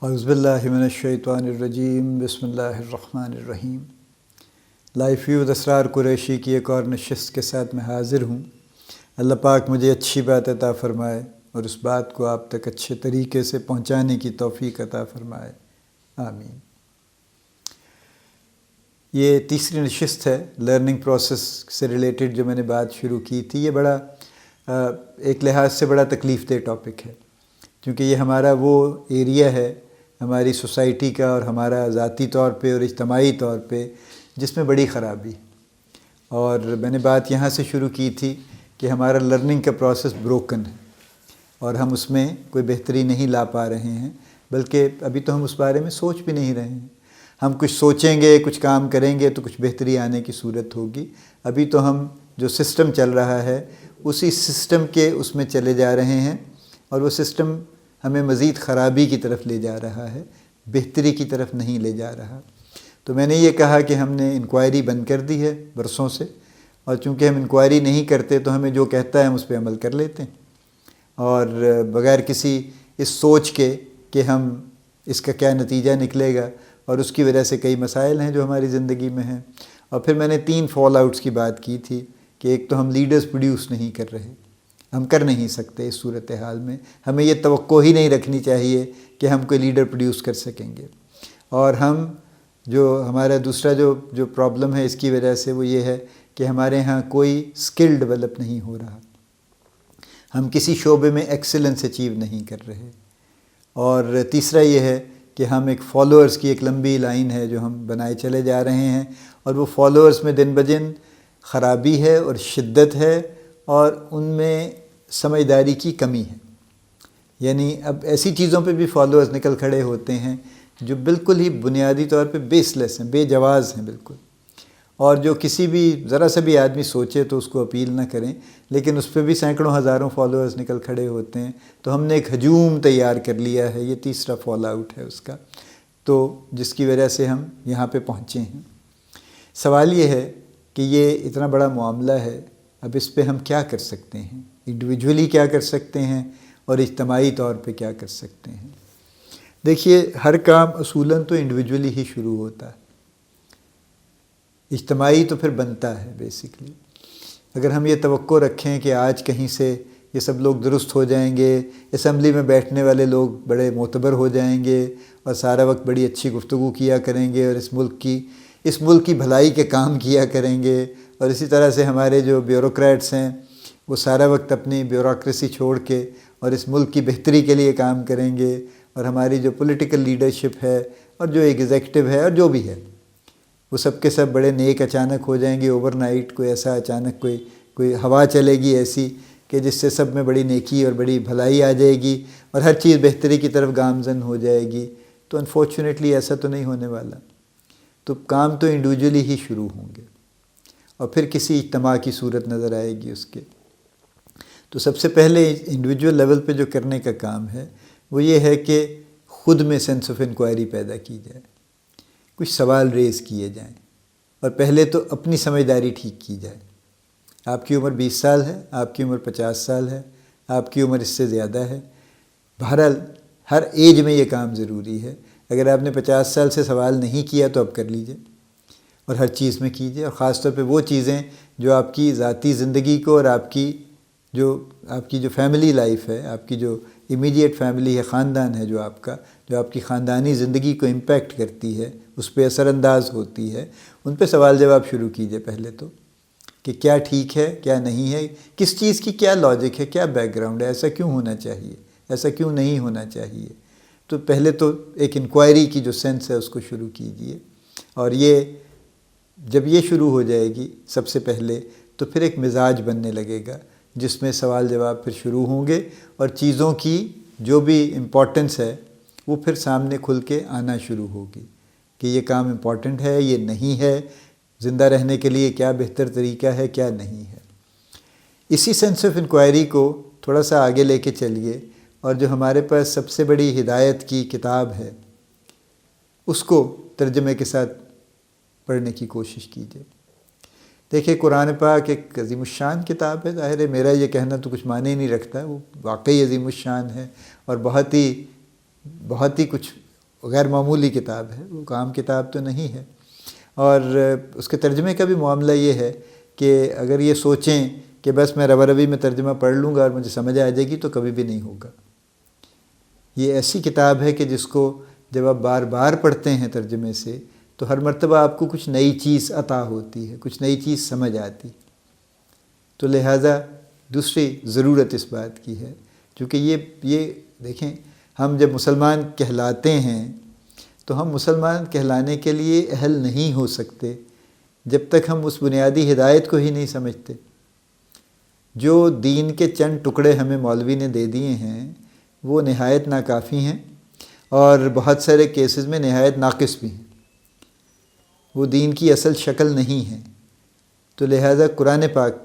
اعوذ باللہ من الشیطان الرجیم، بسم اللہ الرحمن الرحیم۔ لائف ویو اسرار قریشی کی ایک اور نشست کے ساتھ میں حاضر ہوں۔ اللہ پاک مجھے اچھی بات عطا فرمائے اور اس بات کو آپ تک اچھے طریقے سے پہنچانے کی توفیق عطا فرمائے، آمین۔ یہ تیسری نشست ہے لرننگ پروسیس سے ریلیٹڈ جو میں نے بات شروع کی تھی۔ یہ بڑا ایک لحاظ سے بڑا تکلیف دہ ٹاپک ہے، کیونکہ یہ ہمارا وہ ایریا ہے ہماری سوسائٹی کا اور ہمارا ذاتی طور پہ اور اجتماعی طور پہ جس میں بڑی خرابی، اور میں نے بات یہاں سے شروع کی تھی کہ ہمارا لرننگ کا پروسیس بروکن ہے اور ہم اس میں کوئی بہتری نہیں لا پا رہے ہیں، بلکہ ابھی تو ہم اس بارے میں سوچ بھی نہیں رہے ہیں۔ ہم کچھ سوچیں گے، کچھ کام کریں گے تو کچھ بہتری آنے کی صورت ہوگی۔ ابھی تو ہم جو سسٹم چل رہا ہے اسی سسٹم کے اس میں چلے جا رہے ہیں، اور وہ سسٹم ہمیں مزید خرابی کی طرف لے جا رہا ہے، بہتری کی طرف نہیں لے جا رہا۔ تو میں نے یہ کہا کہ ہم نے انکوائری بند کر دی ہے برسوں سے، اور چونکہ ہم انکوائری نہیں کرتے تو ہمیں جو کہتا ہے ہم اس پہ عمل کر لیتے ہیں، اور بغیر کسی اس سوچ کے کہ ہم اس کا کیا نتیجہ نکلے گا، اور اس کی وجہ سے کئی مسائل ہیں جو ہماری زندگی میں ہیں۔ اور پھر میں نے 3 فال آؤٹس کی بات کی تھی کہ ایک تو ہم لیڈرز پروڈیوس نہیں کر رہے، ہم کر نہیں سکتے اس صورتحال میں، ہمیں یہ توقع ہی نہیں رکھنی چاہیے کہ ہم کوئی لیڈر پروڈیوس کر سکیں گے۔ اور ہم جو ہمارا دوسرا جو پرابلم ہے اس کی وجہ سے وہ یہ ہے کہ ہمارے ہاں کوئی سکل ڈیولپ نہیں ہو رہا، ہم کسی شعبے میں ایکسیلنس اچیو نہیں کر رہے۔ اور تیسرا یہ ہے کہ ہم ایک فالوورز کی ایک لمبی لائن ہے جو ہم بنائے چلے جا رہے ہیں، اور وہ فالوورز میں دن بدن خرابی ہے اور شدت ہے، اور ان میں سمجھداری کی کمی ہے۔ یعنی اب ایسی چیزوں پہ بھی فالوورز نکل کھڑے ہوتے ہیں جو بالکل ہی بنیادی طور پہ بیس لیس ہیں، بے جواز ہیں بالکل، اور جو کسی بھی ذرا سا بھی آدمی سوچے تو اس کو اپیل نہ کریں، لیکن اس پہ بھی سینکڑوں ہزاروں فالوورز نکل کھڑے ہوتے ہیں۔ تو ہم نے ایک ہجوم تیار کر لیا ہے، یہ تیسرا فال آؤٹ ہے اس کا، تو جس کی وجہ سے ہم یہاں پہ پہنچے ہیں۔ سوال یہ ہے کہ یہ اتنا بڑا معاملہ ہے، اب اس پہ ہم کیا کر سکتے ہیں، انڈیویجولی کیا کر سکتے ہیں اور اجتماعی طور پہ کیا کر سکتے ہیں۔ دیکھیے، ہر کام اصولاً تو انڈیویجولی ہی شروع ہوتا ہے، اجتماعی تو پھر بنتا ہے بیسیکلی۔ اگر ہم یہ توقع رکھیں کہ آج کہیں سے یہ سب لوگ درست ہو جائیں گے، اسمبلی میں بیٹھنے والے لوگ بڑے معتبر ہو جائیں گے اور سارا وقت بڑی اچھی گفتگو کیا کریں گے اور اس ملک کی بھلائی کے کام کیا کریں گے، اور اسی طرح سے ہمارے جو بیوروکریٹس ہیں وہ سارا وقت اپنی بیوروکریسی چھوڑ کے اور اس ملک کی بہتری کے لیے کام کریں گے، اور ہماری جو پولیٹیکل لیڈرشپ ہے اور جو ایگزیکٹو ہے اور جو بھی ہے وہ سب کے سب بڑے نیک اچانک ہو جائیں گے اوور نائٹ۔ کوئی ایسا اچانک کوئی ہوا چلے گی ایسی کہ جس سے سب میں بڑی نیکی اور بڑی بھلائی آ جائے گی اور ہر چیز بہتری کی طرف گامزن ہو جائے گی۔ تو انفارچونیٹلی ایسا تو نہیں ہونے والا، تو کام تو انڈیویجولی ہی شروع ہوں گے اور پھر کسی اجتماع کی صورت نظر آئے گی اس کے۔ تو سب سے پہلے انڈیویجول لیول پہ جو کرنے کا کام ہے وہ یہ ہے کہ خود میں سینس آف انکوائری پیدا کی جائے، کچھ سوال ریز کیے جائیں، اور پہلے تو اپنی سمجھداری ٹھیک کی جائے۔ آپ کی عمر 20 سال ہے، آپ کی عمر 50 سال ہے، آپ کی عمر اس سے زیادہ ہے، بہرحال ہر ایج میں یہ کام ضروری ہے۔ اگر آپ نے 50 سال سے سوال نہیں کیا تو اب کر لیجئے، اور ہر چیز میں کیجئے، اور خاص طور پہ وہ چیزیں جو آپ کی ذاتی زندگی کو اور آپ کی جو فیملی لائف ہے، آپ کی جو امیڈیٹ فیملی ہے، خاندان ہے جو آپ کی خاندانی زندگی کو امپیکٹ کرتی ہے، اس پہ اثر انداز ہوتی ہے، ان پہ سوال جواب شروع کیجئے پہلے تو، کہ کیا ٹھیک ہے کیا نہیں ہے، کس چیز کی کیا لاجک ہے، کیا بیک گراؤنڈ ہے، ایسا کیوں ہونا چاہیے، ایسا کیوں نہیں ہونا چاہیے۔ تو پہلے تو ایک انکوائری کی جو سینس ہے اس کو شروع کیجئے، اور جب یہ شروع ہو جائے گی سب سے پہلے تو پھر ایک مزاج بننے لگے گا جس میں سوال جواب پھر شروع ہوں گے، اور چیزوں کی جو بھی امپورٹنس ہے وہ پھر سامنے کھل کے آنا شروع ہوگی کہ یہ کام امپورٹنٹ ہے، یہ نہیں ہے، زندہ رہنے کے لیے کیا بہتر طریقہ ہے، کیا نہیں ہے۔ اسی سینس آف انکوائری کو تھوڑا سا آگے لے کے چلیے، اور جو ہمارے پاس سب سے بڑی ہدایت کی کتاب ہے اس کو ترجمے کے ساتھ پڑھنے کی کوشش کیجیے۔ دیکھیں، قرآن پاک ایک عظیم الشان کتاب ہے، ظاہر ہے میرا یہ کہنا تو کچھ معنی نہیں رکھتا، وہ واقعی عظیم الشان ہے اور بہت ہی کچھ غیر معمولی کتاب ہے، وہ عام کتاب تو نہیں ہے۔ اور اس کے ترجمے کا بھی معاملہ یہ ہے کہ اگر یہ سوچیں کہ بس میں ربا ربی میں ترجمہ پڑھ لوں گا اور مجھے سمجھ آ جائے گی، تو کبھی بھی نہیں ہوگا۔ یہ ایسی کتاب ہے کہ جس کو جب آپ بار بار پڑھتے ہیں ترجمے سے، تو ہر مرتبہ آپ کو کچھ نئی چیز عطا ہوتی ہے، کچھ نئی چیز سمجھ آتی۔ تو لہٰذا دوسری ضرورت اس بات کی ہے، چونکہ یہ دیکھیں، ہم جب مسلمان کہلاتے ہیں تو ہم مسلمان کہلانے کے لیے اہل نہیں ہو سکتے جب تک ہم اس بنیادی ہدایت کو ہی نہیں سمجھتے۔ جو دین کے چند ٹکڑے ہمیں مولوی نے دے دیے ہیں وہ نہایت ناکافی ہیں، اور بہت سارے کیسز میں نہایت ناقص بھی ہیں، وہ دین کی اصل شکل نہیں ہے۔ تو لہٰذا قرآن پاک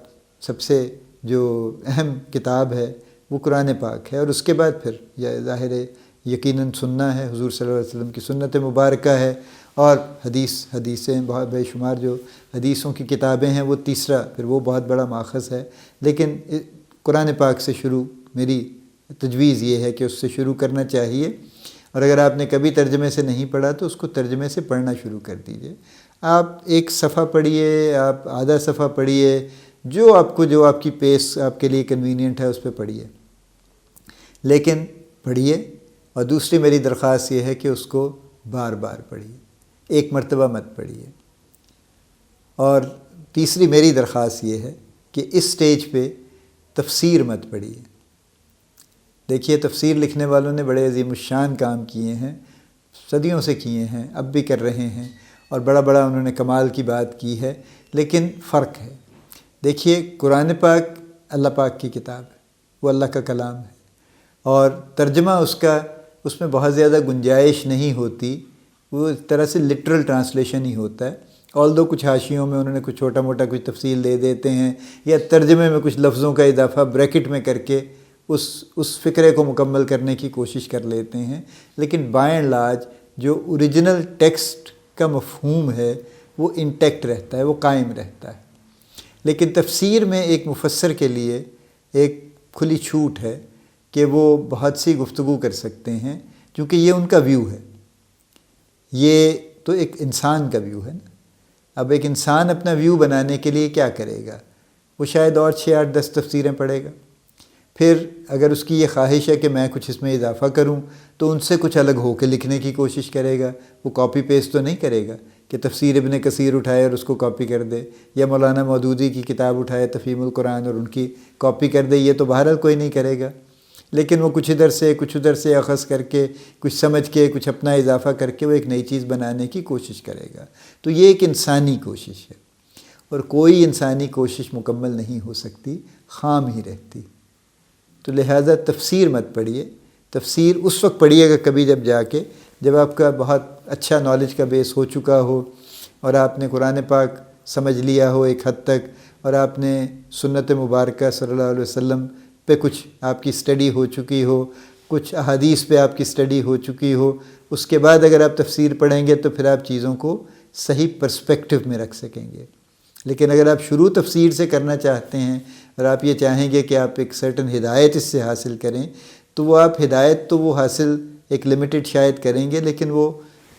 سب سے جو اہم کتاب ہے وہ قرآن پاک ہے، اور اس کے بعد پھر یہ ظاہر ہے یقیناً سننا ہے، حضور صلی اللہ علیہ وسلم کی سنت مبارکہ ہے، اور حدیثیں بہت بے شمار جو حدیثوں کی کتابیں ہیں وہ تیسرا، پھر وہ بہت بڑا ماخذ ہے۔ لیکن قرآن پاک سے شروع، میری تجویز یہ ہے کہ اس سے شروع کرنا چاہیے، اور اگر آپ نے کبھی ترجمے سے نہیں پڑھا تو اس کو ترجمے سے پڑھنا شروع کر دیجئے۔ آپ ایک صفحہ پڑھیے، آپ آدھا صفحہ پڑھیے، جو آپ کی پیس آپ کے لیے کنوینینٹ ہے اس پہ پڑھیے، لیکن پڑھیے۔ اور دوسری میری درخواست یہ ہے کہ اس کو بار بار پڑھیے، ایک مرتبہ مت پڑھیے۔ اور تیسری میری درخواست یہ ہے کہ اس سٹیج پہ تفسیر مت پڑھیے۔ دیکھیے، تفسیر لکھنے والوں نے بڑے عظیم الشان کام کیے ہیں، صدیوں سے کیے ہیں، اب بھی کر رہے ہیں، اور بڑا انہوں نے کمال کی بات کی ہے، لیکن فرق ہے۔ دیکھیے، قرآن پاک اللہ پاک کی کتاب ہے، وہ اللہ کا کلام ہے، اور ترجمہ اس میں بہت زیادہ گنجائش نہیں ہوتی، وہ ایک طرح سے لٹرل ٹرانسلیشن ہی ہوتا ہے۔ آلدو کچھ حاشیوں میں انہوں نے کچھ چھوٹا موٹا کچھ تفصیل دے دیتے ہیں، یا ترجمے میں کچھ لفظوں کا اضافہ بریکٹ میں کر کے اس فکرے کو مکمل کرنے کی کوشش کر لیتے ہیں، لیکن بائی اینڈ لارج جو اوریجنل ٹیکسٹ کا مفہوم ہے وہ انٹیکٹ رہتا ہے، وہ قائم رہتا ہے۔ لیکن تفسیر میں ایک مفسر کے لیے ایک کھلی چھوٹ ہے کہ وہ بہت سی گفتگو کر سکتے ہیں، کیونکہ یہ ان کا ویو ہے، یہ تو ایک انسان کا ویو ہے نا۔ اب ایک انسان اپنا ویو بنانے کے لیے کیا کرے گا؟ وہ شاید اور 6 8 10 تفسیریں پڑھے گا، پھر اگر اس کی یہ خواہش ہے کہ میں کچھ اس میں اضافہ کروں تو ان سے کچھ الگ ہو کے لکھنے کی کوشش کرے گا۔ وہ کاپی پیسٹ تو نہیں کرے گا کہ تفسیر ابن کثیر اٹھائے اور اس کو کاپی کر دے، یا مولانا مودودی کی کتاب اٹھائے تفہیم القرآن اور ان کی کاپی کر دے، یہ تو بہرحال کوئی نہیں کرے گا۔ لیکن وہ کچھ ادھر سے کچھ ادھر سے اخذ کر کے، کچھ سمجھ کے، کچھ اپنا اضافہ کر کے وہ ایک نئی چیز بنانے کی کوشش کرے گا۔ تو یہ ایک انسانی کوشش ہے، اور کوئی انسانی کوشش مکمل نہیں ہو سکتی، خام ہی رہتی۔ تو لہٰذا تفسیر مت پڑھیے، تفسیر اس وقت پڑھیے گا کبھی جب آپ کا بہت اچھا نالج کا بیس ہو چکا ہو، اور آپ نے قرآن پاک سمجھ لیا ہو ایک حد تک، اور آپ نے سنت مبارکہ صلی اللہ علیہ وسلم پہ کچھ آپ کی اسٹڈی ہو چکی ہو، کچھ احادیث پہ آپ کی اسٹڈی ہو چکی ہو۔ اس کے بعد اگر آپ تفسیر پڑھیں گے تو پھر آپ چیزوں کو صحیح پرسپیکٹو میں رکھ سکیں گے۔ لیکن اگر آپ شروع تفسیر سے کرنا چاہتے ہیں اور آپ یہ چاہیں گے کہ آپ ایک سرٹن ہدایت اس سے حاصل کریں، تو وہ آپ ہدایت تو وہ حاصل ایک لمیٹڈ شاید کریں گے، لیکن وہ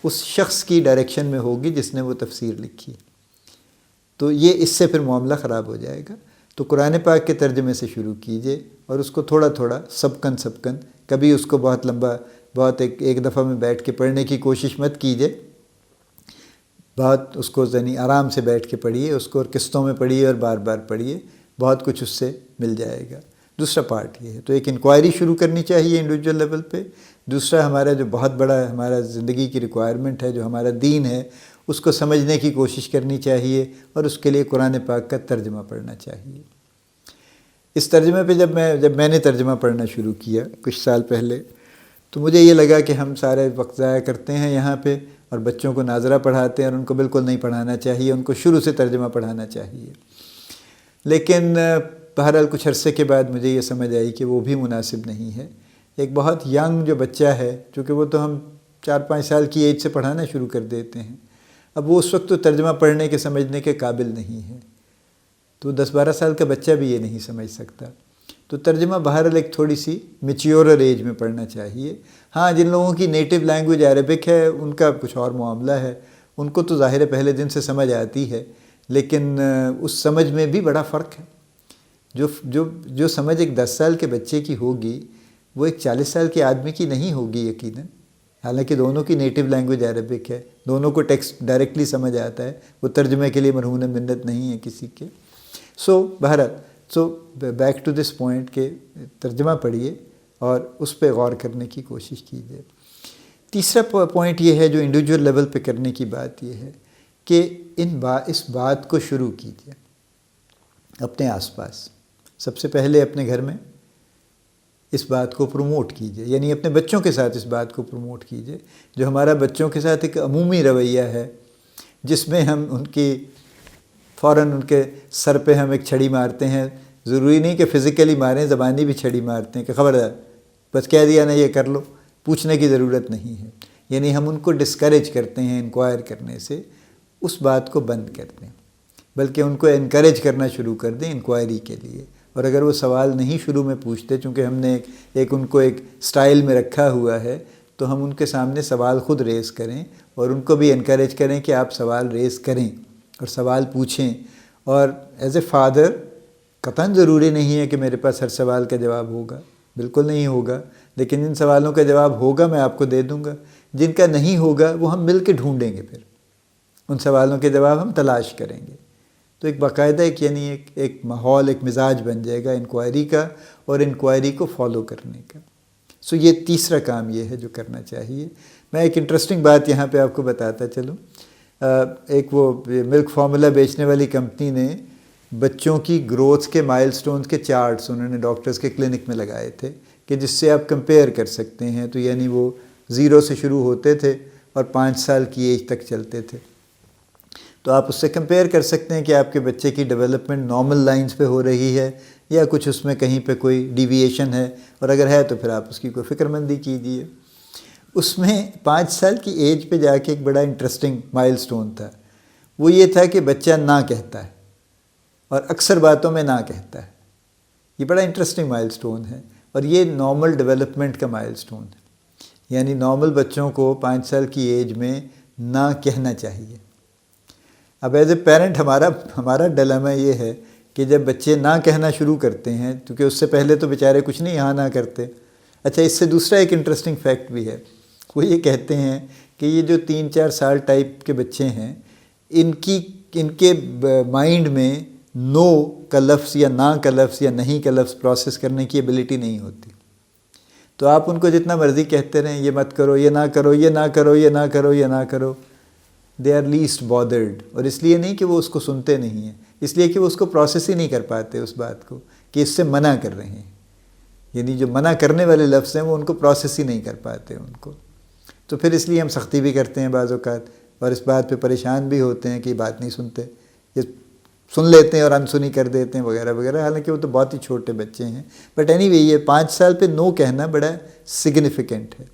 اس شخص کی ڈائریکشن میں ہوگی جس نے وہ تفسیر لکھی ہے۔ تو یہ اس سے پھر معاملہ خراب ہو جائے گا۔ تو قرآن پاک کے ترجمے سے شروع کیجئے، اور اس کو تھوڑا تھوڑا سبکن کبھی اس کو بہت لمبا، بہت ایک دفعہ میں بیٹھ کے پڑھنے کی کوشش مت کیجئے، بہت اس کو ذہنی آرام سے بیٹھ کے پڑھیے، اس کو اور قسطوں میں پڑھیے اور بار بار پڑھیے، بہت کچھ اس سے مل جائے گا۔ دوسرا پارٹ یہ ہے، تو ایک انکوائری شروع کرنی چاہیے انڈیویجول لیول پہ۔ دوسرا، ہمارا جو بہت بڑا ہمارا زندگی کی ریکوائرمنٹ ہے، جو ہمارا دین ہے، اس کو سمجھنے کی کوشش کرنی چاہیے، اور اس کے لیے قرآن پاک کا ترجمہ پڑھنا چاہیے۔ اس ترجمے پہ جب میں نے ترجمہ پڑھنا شروع کیا کچھ سال پہلے، تو مجھے یہ لگا کہ ہم سارے وقت ضائع کرتے ہیں یہاں پہ، اور بچوں کو ناظرہ پڑھاتے ہیں، اور ان کو بالکل نہیں پڑھانا چاہیے، ان کو شروع سے ترجمہ پڑھانا چاہیے۔ لیکن بہرحال کچھ عرصے کے بعد مجھے یہ سمجھ آئی کہ وہ بھی مناسب نہیں ہے۔ ایک بہت ینگ جو بچہ ہے، چونکہ وہ تو ہم 4 5 سال کی ایج سے پڑھانا شروع کر دیتے ہیں، اب وہ اس وقت تو ترجمہ پڑھنے کے سمجھنے کے قابل نہیں ہے، تو 10 12 سال کا بچہ بھی یہ نہیں سمجھ سکتا۔ تو ترجمہ بہرحال ایک تھوڑی سی میچیورر ایج میں پڑھنا چاہیے۔ ہاں جن لوگوں کی نیٹو لینگویج عربک ہے ان کا کچھ اور معاملہ ہے، ان کو تو ظاہر ہے پہلے دن سے سمجھ آتی ہے، لیکن اس سمجھ میں بھی بڑا فرق ہے۔ جو سمجھ ایک 10 سال کے بچے کی ہوگی وہ ایک 40 سال کے آدمی کی نہیں ہوگی یقیناً، حالانکہ دونوں کی نیٹو لینگویج عربک ہے، دونوں کو ٹیکسٹ ڈائریکٹلی سمجھ آتا ہے، وہ ترجمے کے لیے مرہون منت نہیں ہے کسی کے۔ بہرحال بیک ٹو دس پوائنٹ کہ ترجمہ پڑھیے اور اس پہ غور کرنے کی کوشش کیجیے۔ تیسرا پوائنٹ یہ ہے جو انڈیویجول لیول پہ کرنے کی بات یہ ہے کہ اس بات کو شروع کیجیے اپنے آس پاس، سب سے پہلے اپنے گھر میں اس بات کو پروموٹ کیجیے، یعنی اپنے بچوں کے ساتھ اس بات کو پروموٹ کیجیے۔ جو ہمارا بچوں کے ساتھ ایک عمومی رویہ ہے جس میں ہم فوراً ان کے سر پہ ہم ایک چھڑی مارتے ہیں، ضروری نہیں کہ فزیکلی ماریں، زبانی بھی چھڑی مارتے ہیں کہ خبردار بس کہہ دیا نا یہ کر لو، پوچھنے کی ضرورت نہیں ہے، یعنی ہم ان کو ڈسکریج کرتے ہیں انکوائر کرنے سے، اس بات کو بند کر دیں، بلکہ ان کو انکریج کرنا شروع کر دیں انکوائری کے لیے۔ اور اگر وہ سوال نہیں شروع میں پوچھتے، چونکہ ہم نے ان کو ایک سٹائل میں رکھا ہوا ہے، تو ہم ان کے سامنے سوال خود ریز کریں اور ان کو بھی انکریج کریں کہ آپ سوال ریز کریں اور سوال پوچھیں۔ اور ایز اے فادر قطعاً ضروری نہیں ہے کہ میرے پاس ہر سوال کا جواب ہوگا، بالکل نہیں ہوگا، لیکن جن سوالوں کا جواب ہوگا میں آپ کو دے دوں گا، جن کا نہیں ہوگا وہ ہم مل کے ڈھونڈیں گے، پھر ان سوالوں کے جواب ہم تلاش کریں گے۔ تو ایک باقاعدہ ایک ماحول، ایک مزاج بن جائے گا انکوائری کا اور انکوائری کو فالو کرنے کا۔ یہ تیسرا کام یہ ہے جو کرنا چاہیے۔ میں ایک انٹرسٹنگ بات یہاں پہ آپ کو بتاتا چلوں۔ ایک وہ ملک فارمولا بیچنے والی کمپنی نے بچوں کی گروتھ کے مائل سٹونز کے چارٹس انہوں نے ڈاکٹرز کے کلینک میں لگائے تھے کہ جس سے آپ کمپیئر کر سکتے ہیں، تو یعنی وہ 0 سے شروع ہوتے تھے اور 5 سال کی ایج تک چلتے تھے، تو آپ اس سے کمپیئر کر سکتے ہیں کہ آپ کے بچے کی ڈیولپمنٹ نارمل لائنز پہ ہو رہی ہے یا کچھ اس میں کہیں پہ کوئی ڈیویشن ہے، اور اگر ہے تو پھر آپ اس کی کوئی فکر مندی کیجیے۔ اس میں 5 سال کی ایج پہ جا کے ایک بڑا انٹرسٹنگ مائل سٹون تھا، وہ یہ تھا کہ بچہ نہ کہتا ہے اور اکثر باتوں میں نہ کہتا ہے۔ یہ بڑا انٹرسٹنگ مائل سٹون ہے، اور یہ نارمل ڈیولپمنٹ کا مائل سٹون ہے، یعنی نارمل بچوں کو 5 سال کی ایج میں نہ کہنا چاہیے۔ اب ایز اے پیرنٹ ہمارا ڈیلیما یہ ہے کہ جب بچے نہ کہنا شروع کرتے ہیں، کیونکہ اس سے پہلے تو بیچارے کچھ نہیں ہاں نہ کرتے۔ اچھا، اس سے دوسرا ایک انٹرسٹنگ فیکٹ بھی ہے، وہ یہ کہتے ہیں کہ یہ جو 3-4 سال ٹائپ کے بچے ہیں، ان کے مائنڈ میں نو کا لفظ یا نہ کا لفظ یا نہیں کا لفظ پروسیس کرنے کی ایبلٹی نہیں ہوتی۔ تو آپ ان کو جتنا مرضی کہتے رہیں یہ مت کرو، یہ نہ کرو، یہ نہ کرو، یہ نہ کرو، یہ نہ کرو، دے آر لیسٹ بادرڈ۔ اور اس لیے نہیں کہ وہ اس کو سنتے نہیں ہیں، اس لیے کہ وہ اس کو پروسیس ہی نہیں کر پاتے اس بات کو کہ اس سے منع کر رہے ہیں، یعنی جو منع کرنے والے لفظ ہیں وہ ان کو پروسیس ہی نہیں کر پاتے ان کو۔ تو پھر اس لیے ہم سختی بھی کرتے ہیں بعض اوقات، اور اس بات پہ پریشان بھی ہوتے ہیں کہ یہ بات نہیں سنتے، یہ سن لیتے ہیں اور انسنی کر دیتے ہیں وغیرہ وغیرہ، حالانکہ وہ تو بہت ہی چھوٹے بچے ہیں۔ بٹ اینی وے، یہ 5 سال پہ نو کہنا بڑا سگنیفیکنٹ ہے،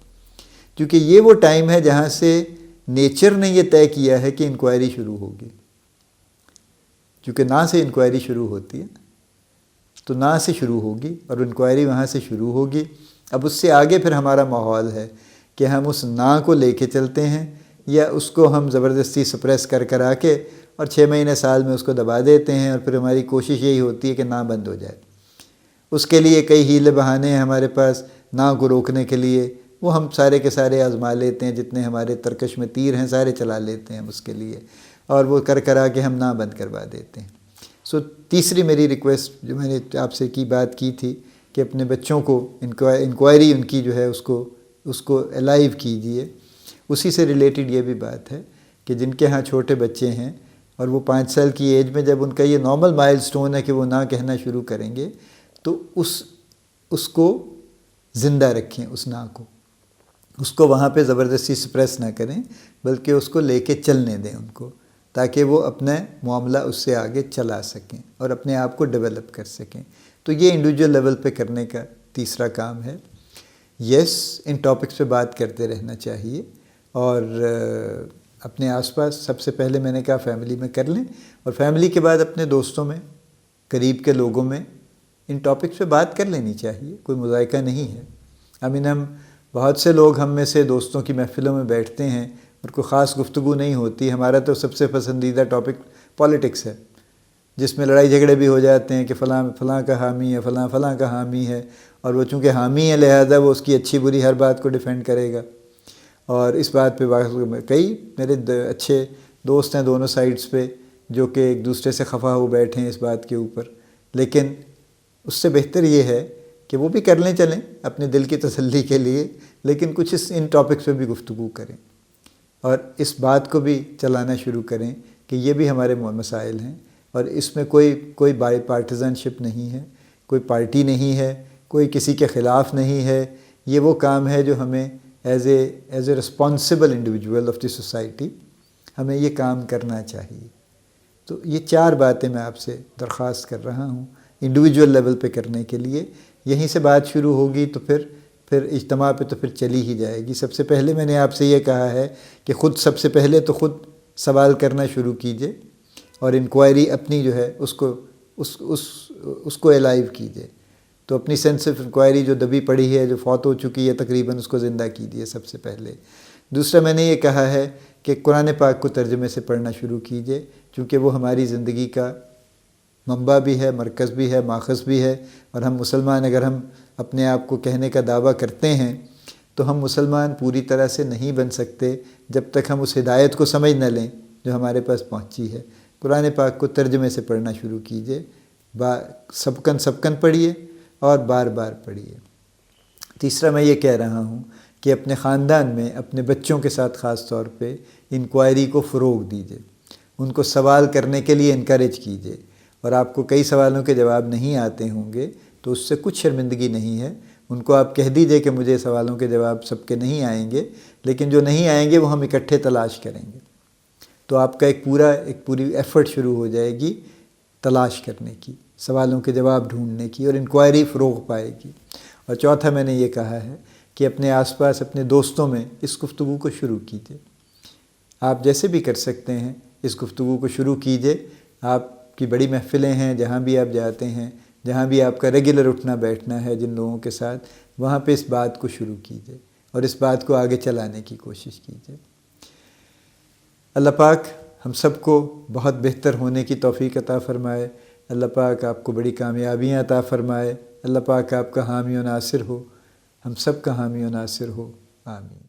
کیونکہ یہ وہ ٹائم ہے جہاں سے نیچر نے یہ طے کیا ہے کہ انکوائری شروع ہوگی، کیونکہ نہ سے انکوائری شروع ہوتی ہے، تو نہ سے شروع ہوگی اور انکوائری وہاں سے شروع ہوگی۔ اب اس سے آگے پھر ہمارا ماحول ہے کہ ہم اس نہ کو لے کے چلتے ہیں یا اس کو ہم زبردستی سپریس کرا کے اور 6 مہینے سال میں اس کو دبا دیتے ہیں، اور پھر ہماری کوشش یہی ہوتی ہے کہ نہ بند ہو جائے۔ اس کے لیے کئی ہیلے بہانے ہیں ہمارے پاس نہ کو روکنے کے لیے، وہ ہم سارے کے سارے آزما لیتے ہیں، جتنے ہمارے ترکش میں تیر ہیں سارے چلا لیتے ہیں ہم اس کے لیے، اور وہ کرا کے ہم نہ بند کروا دیتے ہیں۔ تیسری میری ریکویسٹ جو میں نے آپ سے بات کی تھی کہ اپنے بچوں کو انکوائری ان کی جو ہے اس کو الائیو کیجیے، اسی سے ریلیٹڈ یہ بھی بات ہے کہ جن کے ہاں چھوٹے بچے ہیں اور وہ 5 سال کی ایج میں جب ان کا یہ نارمل مائل سٹون ہے کہ وہ نہ کہنا شروع کریں گے، تو اس کو زندہ رکھیں، اس نہ کو، اس کو وہاں پہ زبردستی سپریس نہ کریں، بلکہ اس کو لے کے چلنے دیں ان کو، تاکہ وہ اپنا معاملہ اس سے آگے چلا سکیں اور اپنے آپ کو ڈیولپ کر سکیں۔ تو یہ انڈیویجول لیول پہ کرنے کا تیسرا کام ہے۔ ان ٹاپکس پہ بات کرتے رہنا چاہیے، اور اپنے آس پاس سب سے پہلے میں نے کہا فیملی میں کر لیں، اور فیملی کے بعد اپنے دوستوں میں، قریب کے لوگوں میں ان ٹاپکس پہ بات کر لینی چاہیے، کوئی مذائقہ نہیں ہے۔ ہم بہت سے لوگ ہم میں سے دوستوں کی محفلوں میں بیٹھتے ہیں اور کوئی خاص گفتگو نہیں ہوتی۔ ہمارا تو سب سے پسندیدہ ٹاپک پالیٹکس ہے، جس میں لڑائی جھگڑے بھی ہو جاتے ہیں کہ فلاں فلاں کا حامی ہے، فلاں فلاں کا حامی ہے، اور وہ چونکہ حامی ہے لہذا وہ اس کی اچھی بری ہر بات کو ڈیفینڈ کرے گا۔ اور اس بات پہ کئی میرے اچھے دوست ہیں دونوں سائڈز پہ جو کہ ایک دوسرے سے خفا ہو بیٹھے ہیں اس بات کے اوپر، لیکن اس سے بہتر یہ ہے کہ وہ بھی کر لیں، چلیں اپنے دل کی تسلی کے لیے، لیکن کچھ ان ٹاپکس پہ بھی گفتگو کریں اور اس بات کو بھی چلانا شروع کریں کہ یہ بھی ہمارے مسائل ہیں، اور اس میں کوئی بائی پارٹیزن شپ نہیں ہے، کوئی پارٹی نہیں ہے، کوئی کسی کے خلاف نہیں ہے۔ یہ وہ کام ہے جو ہمیں as a responsible individual of the society ہمیں یہ کام کرنا چاہیے۔ تو یہ 4 باتیں میں آپ سے درخواست کر رہا ہوں انڈیویجول لیول پہ کرنے کے لیے۔ یہیں سے بات شروع ہوگی تو پھر اجتماع پہ تو پھر چلی ہی جائے گی۔ سب سے پہلے میں نے آپ سے یہ کہا ہے کہ سب سے پہلے تو خود سوال کرنا شروع کیجئے اور انکوائری اپنی جو ہے اس کو الائیو کیجئے۔ تو اپنی سینس آف انکوائری جو دبی پڑی ہے، جو فوت ہو چکی ہے تقریباً، اس کو زندہ کیجئے سب سے پہلے۔ دوسرا میں نے یہ کہا ہے کہ قرآن پاک کو ترجمے سے پڑھنا شروع کیجئے، چونکہ وہ ہماری زندگی کا منبع بھی ہے، مرکز بھی ہے، ماخذ بھی ہے، اور ہم مسلمان اگر ہم اپنے آپ کو کہنے کا دعویٰ کرتے ہیں تو ہم مسلمان پوری طرح سے نہیں بن سکتے جب تک ہم اس ہدایت کو سمجھ نہ لیں جو ہمارے پاس پہنچی ہے۔ قرآن پاک کو ترجمے سے پڑھنا شروع کیجئے، سبکن پڑھیے اور بار بار پڑھیے۔ تیسرا میں یہ کہہ رہا ہوں کہ اپنے خاندان میں اپنے بچوں کے ساتھ خاص طور پہ انکوائری کو فروغ دیجئے، ان کو سوال کرنے کے لیے انکریج کیجئے، اور آپ کو کئی سوالوں کے جواب نہیں آتے ہوں گے تو اس سے کچھ شرمندگی نہیں ہے۔ ان کو آپ کہہ دیجئے کہ مجھے سوالوں کے جواب سب کے نہیں آئیں گے، لیکن جو نہیں آئیں گے وہ ہم اکٹھے تلاش کریں گے۔ تو آپ کا ایک پوری ایفرٹ شروع ہو جائے گی تلاش کرنے کی، سوالوں کے جواب ڈھونڈنے کی، اور انکوائری فروغ پائے گی۔ اور چوتھا میں نے یہ کہا ہے کہ اپنے آس پاس اپنے دوستوں میں اس گفتگو کو شروع کیجئے۔ آپ جیسے بھی کر سکتے ہیں اس گفتگو کو شروع کیجئے۔ آپ کی بڑی محفلیں ہیں، جہاں بھی آپ جاتے ہیں، جہاں بھی آپ کا ریگولر اٹھنا بیٹھنا ہے جن لوگوں کے ساتھ، وہاں پہ اس بات کو شروع کیجئے اور اس بات کو آگے چلانے کی کوشش کیجئے۔ اللہ پاک ہم سب کو بہت بہتر ہونے کی توفیق عطا فرمائے۔ اللہ پاک آپ کو بڑی کامیابیاں عطا فرمائے۔ اللہ پاک آپ کا حامی و ناصر ہو، ہم سب کا حامی و ناصر ہو، آمین۔